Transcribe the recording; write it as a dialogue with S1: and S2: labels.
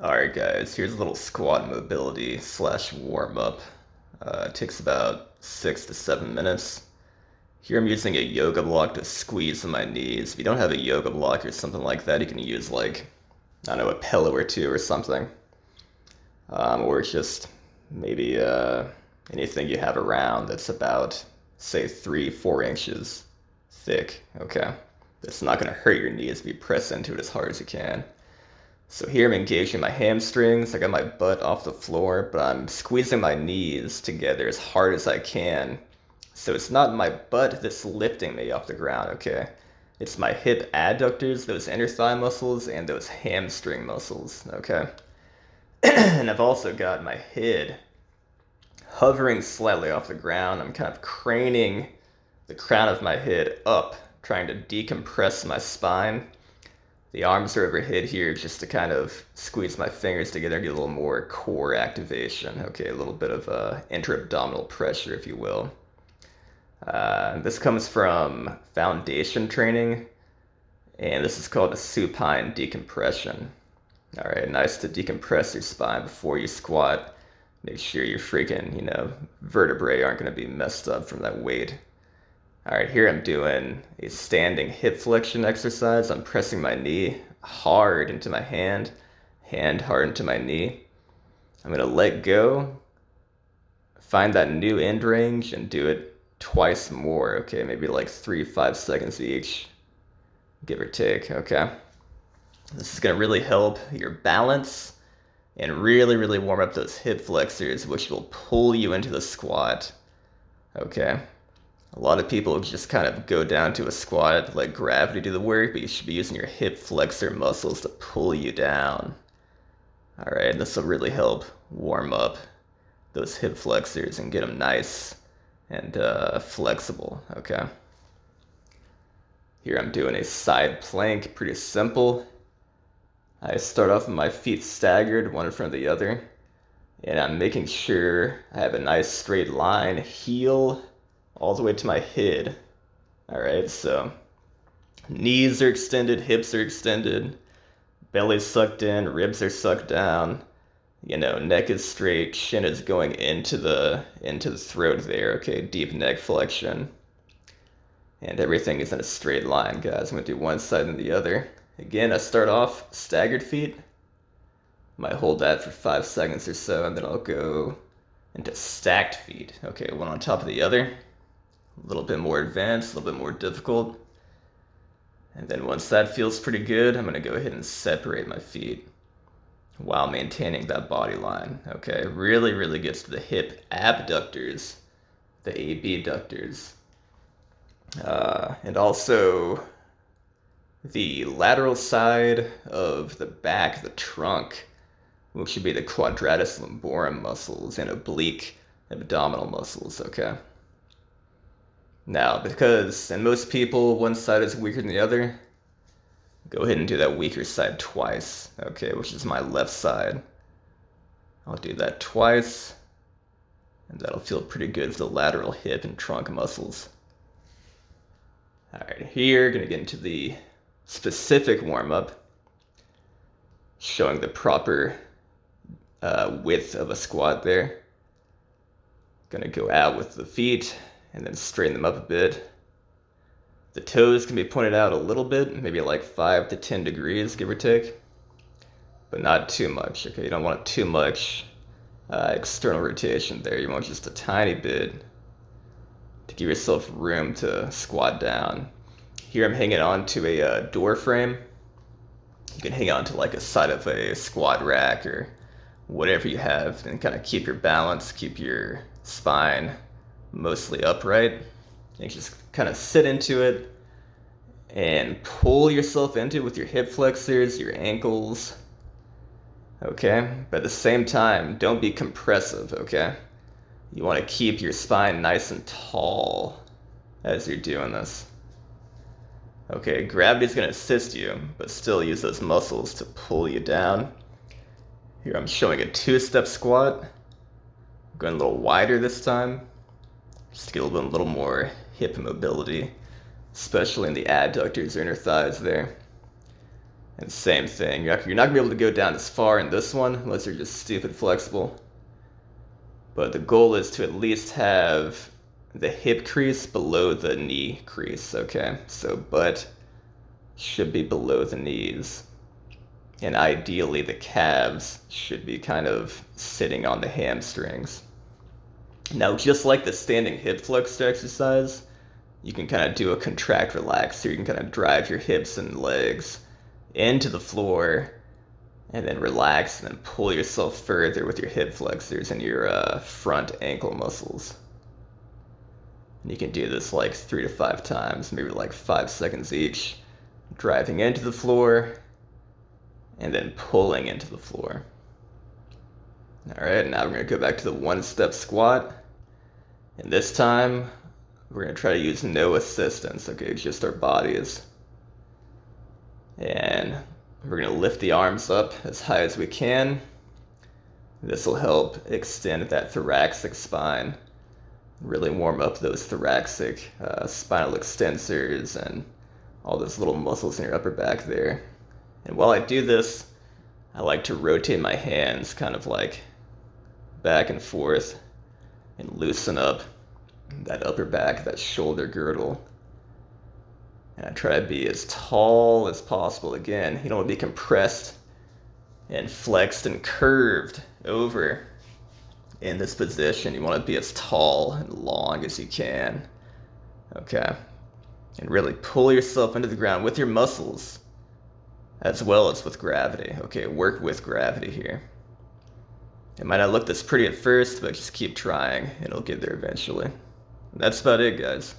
S1: Alright guys, here's a little squat mobility slash warm up. It takes about 6 to 7 minutes. Here I'm using a yoga block to squeeze on my knees. If you don't have a yoga block or something like that, you can use like, I don't know, a pillow or two or something. Or just maybe anything you have around that's about, say, 3, 4 inches thick. Okay. It's not going to hurt your knees if you press into it as hard as you can. So here I'm engaging my hamstrings. I got my butt off the floor, but I'm squeezing my knees together as hard as I can. So it's not my butt that's lifting me off the ground, okay? It's my hip adductors, those inner thigh muscles, and those hamstring muscles, okay? And I've also got my head hovering slightly off the ground. I'm kind of craning the crown of my head up, trying to decompress my spine. The arms are overhead here just to kind of squeeze my fingers together and get a little more core activation. Okay, a little bit of intra-abdominal pressure, if you will. This comes from foundation training, and this is called a supine decompression. All right, nice to decompress your spine before you squat. Make sure your freaking, vertebrae aren't going to be messed up from that weight. All right, here I'm doing a standing hip flexion exercise. I'm pressing my knee hard into my hand hard into my knee. I'm gonna let go, find that new end range, and do it twice more. Okay, maybe like 3, 5 seconds each, give or take. Okay, this is gonna really help your balance and really, really warm up those hip flexors, which will pull you into the squat. Okay. A lot of people just kind of go down to a squat, let gravity do the work, but you should be using your hip flexor muscles to pull you down. All right, this will really help warm up those hip flexors and get them nice and flexible, okay? Here I'm doing a side plank, pretty simple. I start off with my feet staggered, one in front of the other, and I'm making sure I have a nice straight line, heel all the way to my head. All right, so knees are extended, hips are extended, belly's sucked in, ribs are sucked down. Neck is straight, chin is going into the throat there. Okay, deep neck flexion, and everything is in a straight line, guys. I'm gonna do one side and the other. Again, I start off staggered feet. Might hold that for 5 seconds or so, and then I'll go into stacked feet. Okay, one on top of the other. A little bit more advanced, a little bit more difficult. And then once that feels pretty good, I'm going to go ahead and separate my feet while maintaining that body line. Okay, really, really gets to the hip abductors, the abductors. And also the lateral side of the back, the trunk, which should be the quadratus lumborum muscles and oblique abdominal muscles, okay? Now, because in most people, one side is weaker than the other, go ahead and do that weaker side twice, okay, which is my left side. I'll do that twice, and that'll feel pretty good for the lateral hip and trunk muscles. All right, here, gonna get into the specific warm-up, showing the proper width of a squat there. Gonna go out with the feet, and then straighten them up a bit. The toes can be pointed out a little bit, maybe like 5 to 10 degrees, give or take, but not too much, okay? You don't want too much external rotation there. You want just a tiny bit to give yourself room to squat down. Here I'm hanging on to a door frame. You can hang on to like a side of a squat rack or whatever you have, and kind of keep your balance, keep your spine mostly upright. You just kind of sit into it and pull yourself into it with your hip flexors, your ankles, okay? But at the same time, don't be compressive, okay? You want to keep your spine nice and tall as you're doing this. Okay, gravity's going to assist you, but still use those muscles to pull you down. Here I'm showing a 2-step squat. I'm going a little wider this time, just to get a little more hip mobility, especially in the adductors or inner thighs there. And same thing, you're not gonna be able to go down as far in this one unless you're just stupid flexible. But the goal is to at least have the hip crease below the knee crease, okay? So butt should be below the knees. And ideally the calves should be kind of sitting on the hamstrings. Now, just like the standing hip flexor exercise, you can kind of do a contract relax, so you can kind of drive your hips and legs into the floor and then relax and then pull yourself further with your hip flexors and your front ankle muscles. And you can do this like 3 to 5 times, maybe like 5 seconds each, driving into the floor and then pulling into the floor. All right, now we're gonna go back to the one-step squat. And this time, we're gonna try to use no assistance, okay, just our bodies. And we're gonna lift the arms up as high as we can. This will help extend that thoracic spine, really warm up those thoracic spinal extensors and all those little muscles in your upper back there. And while I do this, I like to rotate my hands kind of like back and forth and loosen up that upper back, that shoulder girdle. And I try to be as tall as possible. Again, you don't want to be compressed and flexed and curved over in this position. You want to be as tall and long as you can. Okay. And really pull yourself into the ground with your muscles as well as with gravity. Okay, work with gravity here. It might not look this pretty at first, but just keep trying and it'll get there eventually. And that's about it, guys.